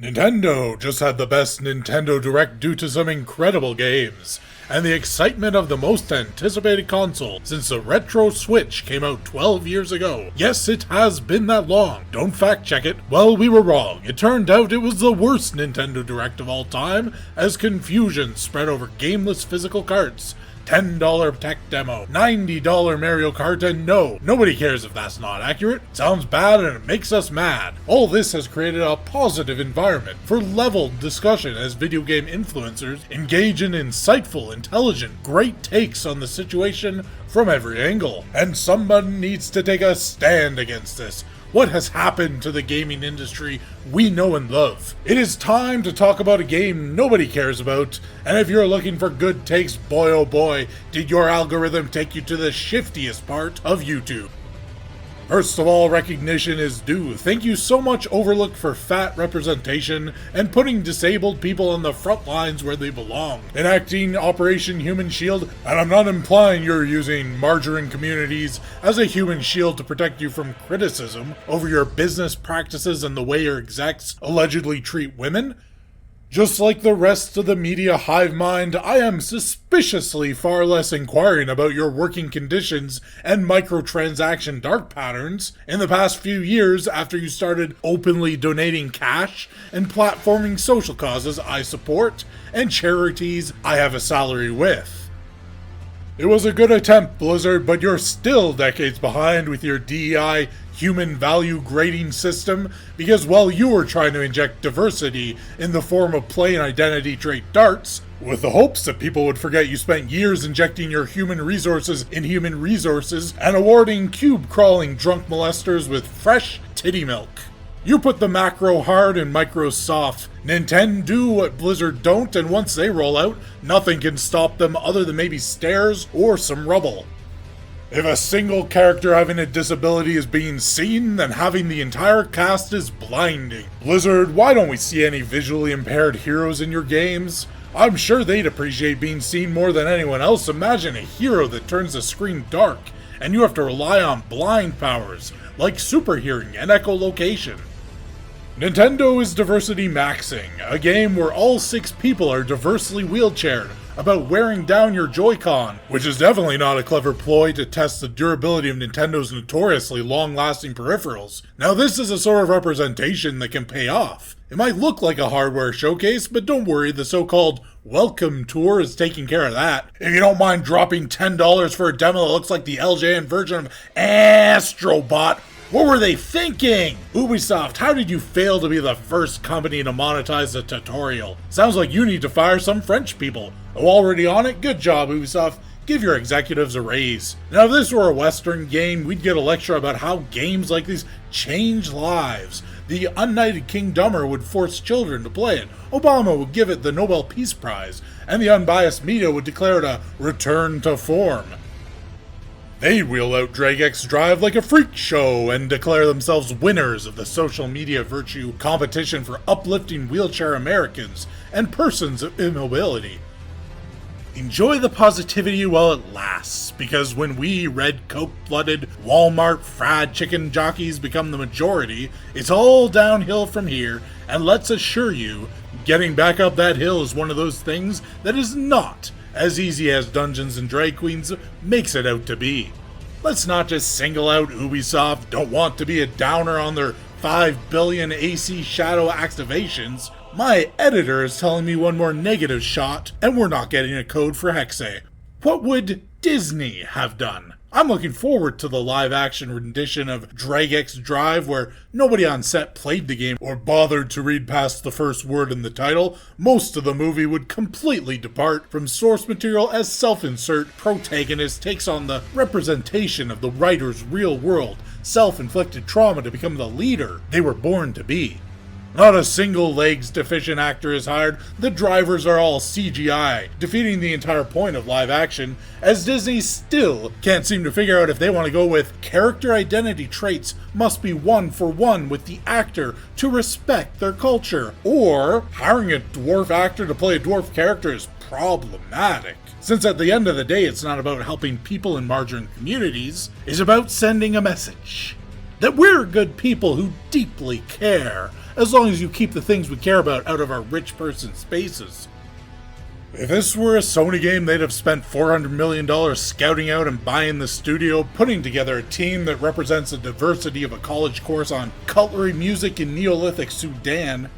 Nintendo just had the best Nintendo Direct due to some incredible games, and the excitement of the most anticipated console since the Retro Switch came out 12 years ago. Yes, it has been that long. Don't fact check it. Well, we were wrong. It turned out it was the worst Nintendo Direct of all time, as confusion spread over gameless physical carts, $10 tech demo, $90 Mario Kart, and no, nobody cares if that's not accurate. Sounds bad and it makes us mad. All this has created a positive environment for leveled discussion as video game influencers engage in insightful, intelligent, great takes on the situation from every angle. And somebody needs to take a stand against this. What has happened to the gaming industry we know and love? It is time to talk about a game nobody cares about, and if you're looking for good takes, boy oh boy, did your algorithm take you to the shiftiest part of YouTube. First of all, recognition is due. Thank you so much, Overlook, for fat representation and putting disabled people on the front lines where they belong. Enacting Operation Human Shield, and I'm not implying you're using margarine communities as a human shield to protect you from criticism over your business practices and the way your execs allegedly treat women. Just like the rest of the media hive mind, I am suspiciously far less inquiring about your working conditions and microtransaction dark patterns in the past few years after you started openly donating cash and platforming social causes I support and charities I have a salary with. It was a good attempt, Blizzard, but you're still decades behind with your DEI human value grading system because while you were trying to inject diversity in the form of play and identity trait darts, with the hopes that people would forget you spent years injecting your human resources in human resources and awarding cube-crawling drunk molesters with fresh titty milk. You put the macro hard and micro soft. Nintendo do what Blizzard don't, and once they roll out, nothing can stop them other than maybe stairs or some rubble. If a single character having a disability is being seen, then having the entire cast is blinding. Blizzard, why don't we see any visually impaired heroes in your games? I'm sure they'd appreciate being seen more than anyone else. Imagine a hero that turns the screen dark, and you have to rely on blind powers, like super hearing and echolocation. Nintendo is diversity maxing, a game where all 6 people are diversely wheelchaired, about wearing down your Joy-Con, which is definitely not a clever ploy to test the durability of Nintendo's notoriously long-lasting peripherals. Now this is a sort of representation that can pay off. It might look like a hardware showcase, but don't worry, the so-called Welcome Tour is taking care of that. If you don't mind dropping $10 for a demo that looks like the LJN version of Astrobot, what were they thinking? Ubisoft, how did you fail to be the first company to monetize the tutorial? Sounds like you need to fire some French people. Oh, already on it? Good job, Ubisoft. Give your executives a raise. Now, if this were a Western game, we'd get a lecture about how games like these change lives. The United Kingdomer would force children to play it. Obama would give it the Nobel Peace Prize. And the unbiased media would declare it a return to form. They'd wheel out DragX Drive like a freak show and declare themselves winners of the social media virtue competition for uplifting wheelchair Americans and persons of immobility. Enjoy the positivity while it lasts, because when we red coke-blooded Walmart fried chicken jockeys become the majority, it's all downhill from here, and let's assure you, getting back up that hill is one of those things that is not as easy as Dungeons and Drag Queens makes it out to be. Let's not just single out Ubisoft, don't want to be a downer on their 5 billion AC Shadow activations. My editor is telling me one more negative shot, and we're not getting a code for Hexe. What would Disney have done? I'm looking forward to the live-action rendition of DragX Drive where nobody on set played the game or bothered to read past the first word in the title. Most of the movie would completely depart from source material as self-insert protagonist takes on the representation of the writer's real-world, self-inflicted trauma to become the leader they were born to be. Not a single legs deficient actor is hired, the drivers are all CGI, defeating the entire point of live action, as Disney still can't seem to figure out if they want to go with character identity traits must be one for one with the actor to respect their culture, or hiring a dwarf actor to play a dwarf character is problematic. Since at the end of the day it's not about helping people in marginal communities, it's about sending a message that we're good people who deeply care as long as you keep the things we care about out of our rich person spaces. If this were a Sony game, they'd have spent $400 million scouting out and buying the studio, putting together a team that represents the diversity of a college course on cutlery music in Neolithic Sudan.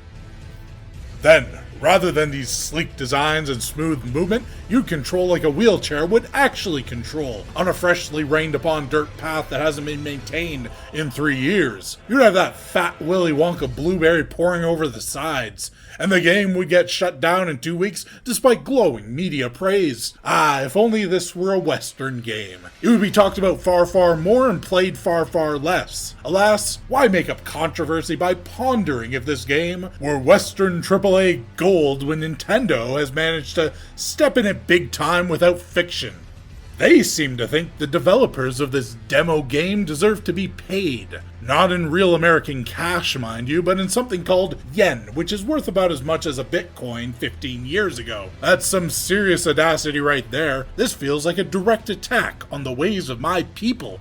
Then, rather than these sleek designs and smooth movement, you'd control like a wheelchair would actually control, on a freshly rained upon dirt path that hasn't been maintained in 3 years. You'd have that fat Willy Wonka blueberry pouring over the sides, and the game would get shut down in 2 weeks despite glowing media praise. Ah, if only this were a Western game. It would be talked about far, far more and played far, far less. Alas, why make up controversy by pondering if this game were Western AAA gold when Nintendo has managed to step in it big time without fiction? They seem to think the developers of this demo game deserve to be paid. Not in real American cash, mind you, but in something called yen, which is worth about as much as a Bitcoin 15 years ago. That's some serious audacity right there. This feels like a direct attack on the ways of my people.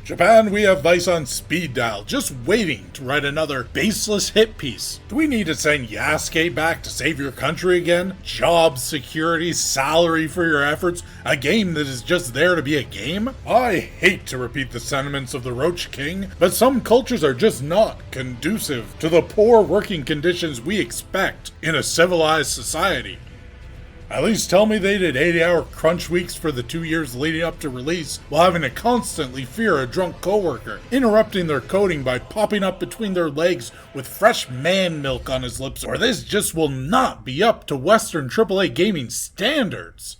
Japan, we have Vice on speed dial, just waiting to write another baseless hit piece. Do we need to send Yasuke back to save your country again? Job security, salary for your efforts, a game that is just there to be a game? I hate to repeat the sentiments of the Roach King, but some cultures are just not conducive to the poor working conditions we expect in a civilized society. At least tell me they did 80-hour crunch weeks for the 2 years leading up to release while having to constantly fear a drunk coworker, interrupting their coding by popping up between their legs with fresh man milk on his lips, or this just will not be up to Western AAA gaming standards.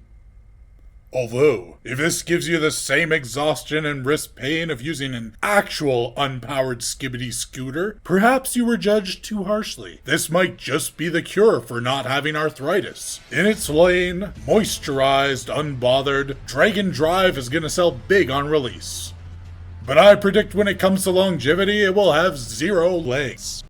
Although, if this gives you the same exhaustion and wrist pain of using an actual unpowered skibbity scooter, perhaps you were judged too harshly. This might just be the cure for not having arthritis. In its lane, moisturized, unbothered, Dragon Drive is gonna sell big on release. But I predict when it comes to longevity, it will have 0 legs.